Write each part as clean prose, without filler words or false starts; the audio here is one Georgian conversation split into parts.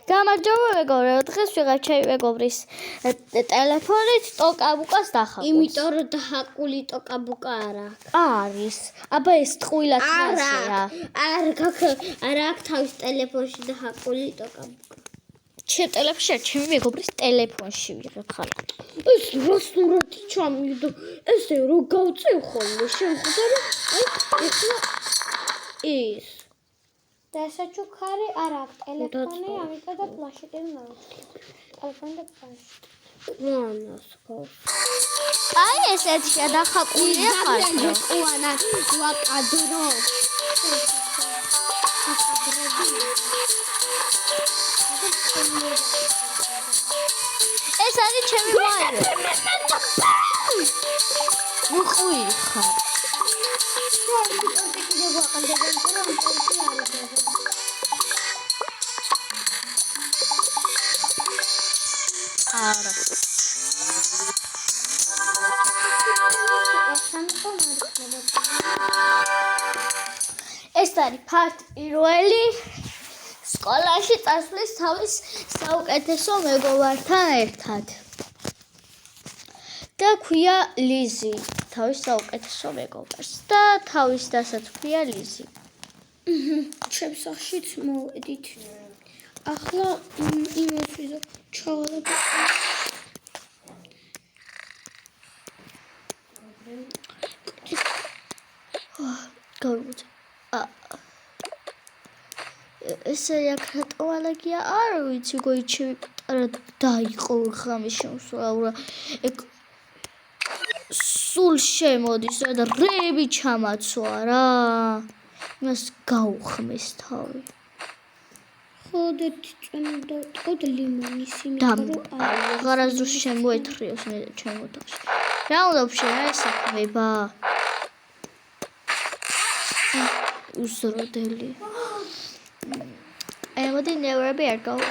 გამარჯობა მეგობრებო, დღეს ვიღებ ჩემი მეგობრის ტელეფონით ტოკაბუკას დახაკულს. იმიტომ რომ დახაკული ტოკაბუკა არა არის. აბა ეს ტყუილად ხასია. არა აქ თავის ტელეფონში დახაკული ტოკაბუკა. ჩემ ტელეფონში ჩემი მეგობრის ტელეფონში ვიღებ ხალხ. ეს რასტურათი ჩამიგდო. ესე რო გავწევ ხოლმე შემხვდა რომ აი ეხლა ის და საჩუქარი არ აქვს ტელეფონი, ამიტომ და პლანშეტი ნაუჩი. ტელეფონი და პლანშეტი. მანას ხო. აი ესეთი შედახაკულია ხალხი. ყუანა ვაკადრო. ეს არის ჩემი მაირი. უყვირი ხარ. არა. ეს არის ფართ პირველი სკოლაში წასვლის თავის საუკეთესო მეგობართან ერთად. და ქვია ლიზი, თავის საუკეთესო მეგობარს და თავის დასაც ქვია ლიზი. ჩემ სახშიც მოვედით. ახლა იმას ვიზო ჩავალებ. გავიგე. ესე აკრატოვალაგია არ ვიცი გოიჩები პატარა დაიყო ღამის შემოსვლა. სულ შემოდის და რები ჩამაცვა რა. იმას გაუხმეს თავი. ხოდეთი წვენდა ტყოდ ლიმონის და ღარაზრუს შემოეთრიოს მე ჩემო თავში. რა უნდა ვშე რა ესაქმება? უსროდელი. ემოდი ნევრები არ გაუ.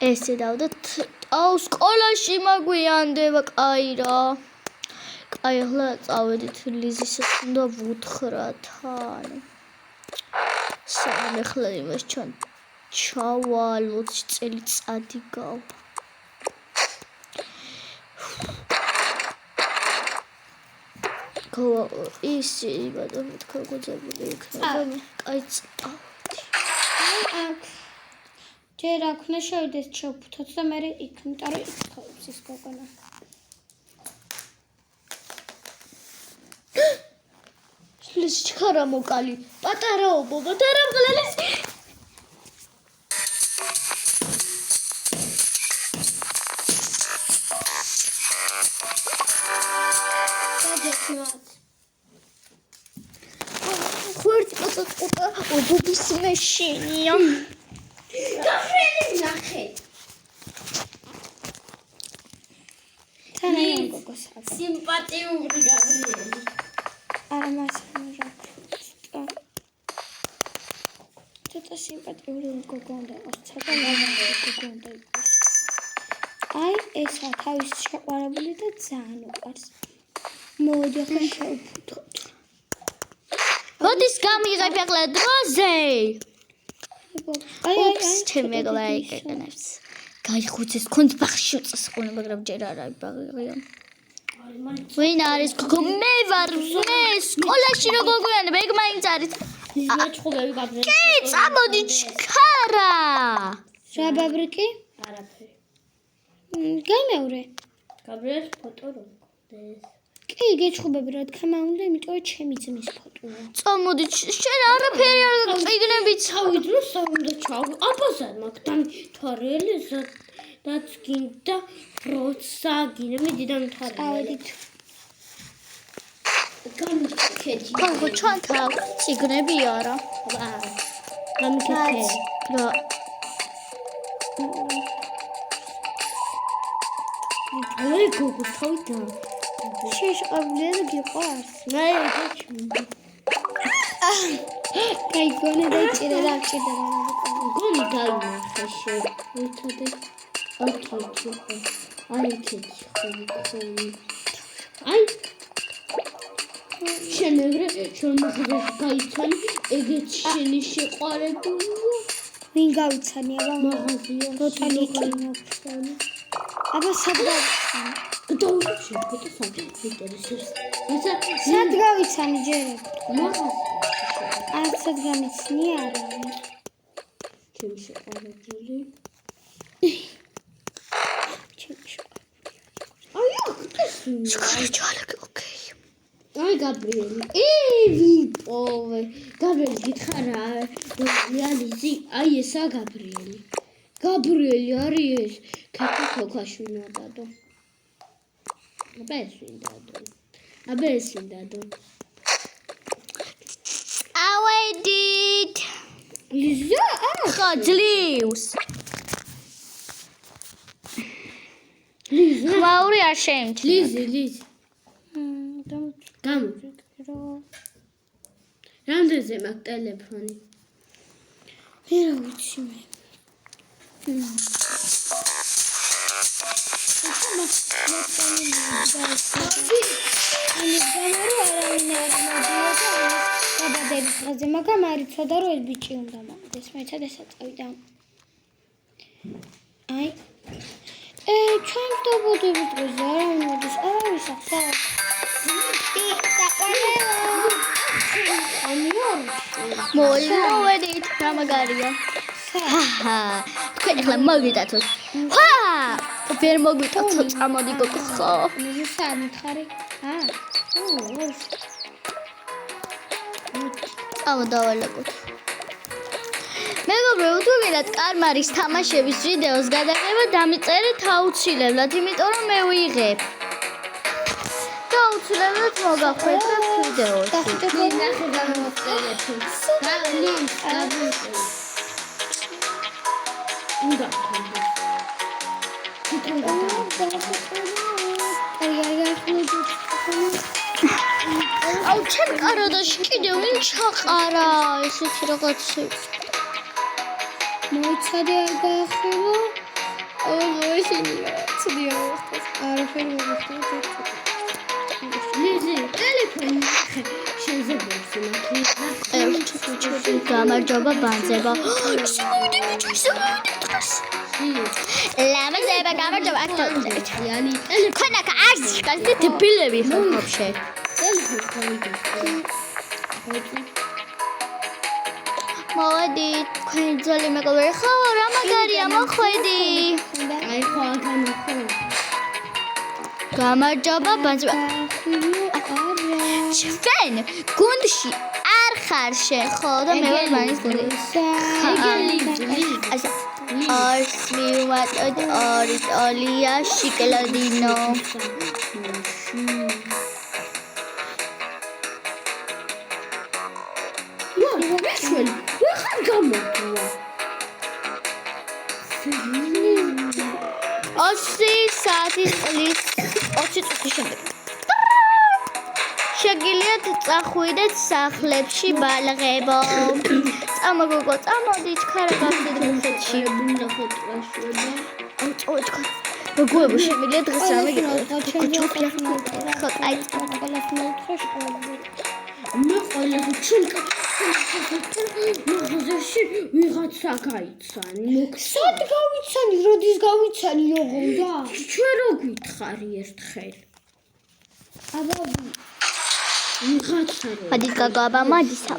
ესე დავდეთ. აუ სკოლაში მაგვიანდება კაი რა. კაი ახლა წავედით ლიზისაც უნდა ვუთხრა თან. სამ ახლა იმას ჩავალ 20 წელიწადი გავა. ისი ბატონო თქვა გოძებული იქნება. კაი წავედი. აქ ჯერ აქ უნდა შევიდეს ჩაფუთოთ და მე იქ, იმიტომ რომ იქ თავს ის გოგონა. შლის ჩქარა მოკალი. პატარაობო, პატარა მღლელის. ხوارد პაწაწყუტა ობობის მეშინია. გაფრენი ნახე. თანაი გოგოს აქვს. სიმპათიური გაბრიელი. არა მასა. ცოტა სიმპათიური გოგო უნდა იყოს, ცოტა ლამაზი გოგო უნდა იყოს. აი ესა თავის შეყვარებული და ძალიან უყვარს. მოდი ახლა შევფუთოთ. მოდის გამიღებ ახლა დროზე. ოპს ჩემი მეგობარი გეკნებს. გაიხუცეს კონც ბახში უწესყונה, მაგრამ ჯერ არ არის ბაღია. ვინ არის გოგო? მე ვარ, მე სკოლაში რო გოგვიანებ, ეგ მაინც არის. მეჩხუბები გაბრიელი. კი, წამოდი ჩქარა. რა ბაბრიკი? არაფერი. გამეურე. გაბრიელის ფოტო რო მქონდეს. კი, გეჩხუბები რა თქმა უნდა, იმიტომ რომ ჩემი ძმის ფოტოა. წამოდი, შენ არაფერი არ წიგნები თავი დროს უნდა ჩავ. აბაზარ მაგდან თვარელი სადაც გინდა როცა გინდა მიდიდან თვარელი. წავედით. გამიქედი. გოგო ჩანთა წიგნები არა. არა. გამიქედი. რა აი გოგო თავიდან. შეშყაბლია და გიყვარს. მე გაჩვენე. გაიგონე და ჭირა და ჭირდება რა. გონი დაინახე ერთადე. ოკეი. აი კეთი ხოლმე. აი შენ ეგრე შემოგვიდეს გაიცანი ეგეც შენი შეყვარებულია. ვინ გავიცანი აბა მაღაზია როტალი კინოფონი აბა სად გავიცანი გადავუშვი ფოტო საინტერესებს სად გავიცანი ჯერ მაღაზია არ სად გამიცნი არა ჩემი შეყვარებული აი ოკეი. აი გაბრიელი ვიპოვე გაბრიელი გითხარა რეალიზი აი ესა გაბრიელი არის ეს ქაქოქაშვინა დადო აბა ეს ვინ დადო ავედით. ლიზა ხო ძლივს. ლიზა ხმაური არ შეიმჩნია. ლიზი გამო რამდენზე მაქვს ტელეფონი ვერა ვიცი მე მაგრამ არ იცოდა რომ ეს ბიჭი უნდა მომდეს მეცად ესა წავიდა აი ჩვენ ვდობოდებით დღეზე არა მოდის არავის ახლა მოვედით რა მაგარია. ჰაჰა თქვენ ახლა მოგიტაცოთ. ჰა ვერ მოგვიტაცოთ წამოდი გოგო ხო. მიზუსა მითხარი წავდავალებოთ. მეგობრებო თუ გინდათ კარმარის თამაშების ვიდეოს გადაღება დამიწერეთ აუცილებლად, იმიტომ რომ მე ვიღებ. და აუცილებლად მოგახვედრებთ ვიდეოში. ნახე გამოვწერეთ აუ ჩემ კაროდაში კიდევ ვინ ჩაყარა ესეთი რაღაცები. მოიცადე არ გაახელო აუ ესენია ცუდია მოხდეს. არაფერი მოხდა ლიზი ტელეფონი ნახე შენზე ბოქსი ნახე გამარჯობა ბანძება. ისე მოვიდი ბიჭო ისე მოვიდი დღეს. ლამაზება გამარჯობა აქ დავწერეთ. იანი ქონა კარს კაცი დებილები ხო ვაფშე. მოვედი თქვენი ძველი მეგობარი ხო რა მაგარია მოხვედი. აი ხო განახო გამარჯობა ბანძება. ჩვენ გუნდში არ ხარ შენ ხო და მე ვარ მანის გუნდში. ასე არს მივატოდ არის ოლია შიკლადინო. ვაშველი ვეხარ გამოდვა 20 საათის წლის 20 წუთის შემდეგ შეგიძლიათ წახვიდეთ სახლებში ბალღებო. წამოგოგო წამოდით ქარა გავდეთ გუნდში. ნახოთ ვაშველი მოგოებო შემიძლია დღეს რამე ხო აი მე ყველა ჩვენ მაღაზიაში ვიღაცა გაიცანი სად გავიცანი როდის გავიცანი ოღონდა ჩვენ რო გითხარი ერთხელ აბა ვიღაცა რო მადით გაგაბა მადისა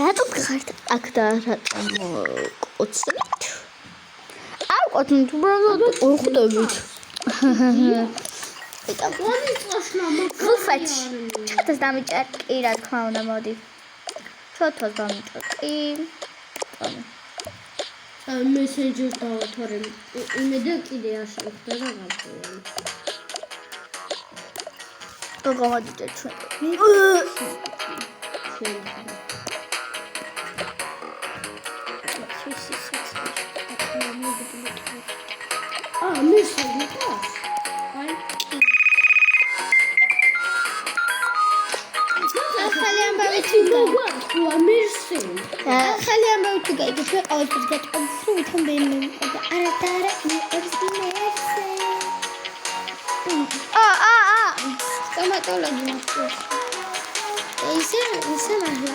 რატომ ხართ აქ და რატომ ყოცდით არ ყოცნით უბრალოდ ორხვდებით ხუფეთში ჩათოს დამიჭერკი რა თქმა უნდა მოდი ჩათოს დამიჭერკი მესენჯერს დავათორე იმედა კიდე არ შევხვდა რაღაცა გოგო მოდით ჩვენ მესენჯერს ახალი ამბავი თუ ახალი ამბავი თუ გაიგეთ მე ყოველთვის გეტყობთ რომ ვითომ ბენმე და არა და არა სტომატოლოგი მაქვს ისე მაღლა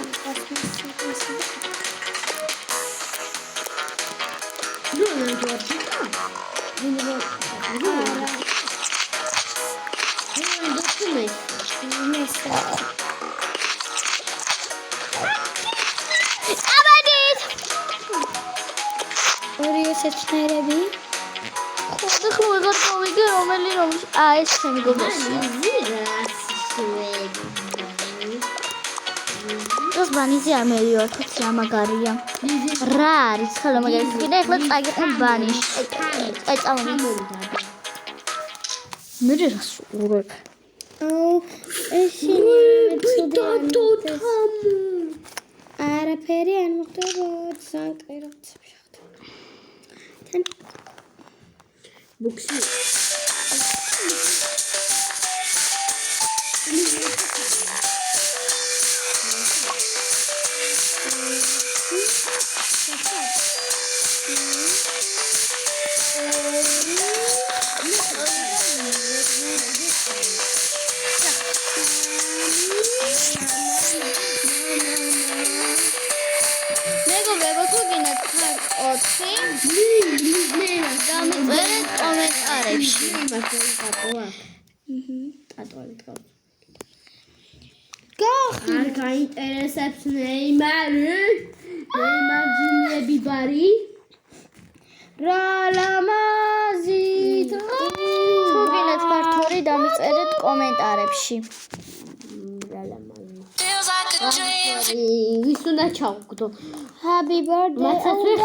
აბადით! ორი ესეცნერები. ხოდა ხლუღად მოვიგე რომელი ეს ჩემი გოგოსია. ეს ბანიზე არ მევიوارთ, ხოცი ამაგარია. რა არის ხოლმე მაგარი კიდე ახლა წაგიყო ბანიშ. წამოვიდე. მე რას ურებ? არაფერი არ მოხდებოდა სანკეროთ. ბუქსი მეგობრებო, თუ გინდათ ოთხი, დამწერეთ კომენტარებში. არ გაინტერესებს ნეიმარი? ნეიმარ ჯინები ბარი? რა ლამაზი თუ გინდათ ქართული, დამწერეთ კომენტარებში. ვის უნდა ჩავგდო? Happy birthday. მაცაც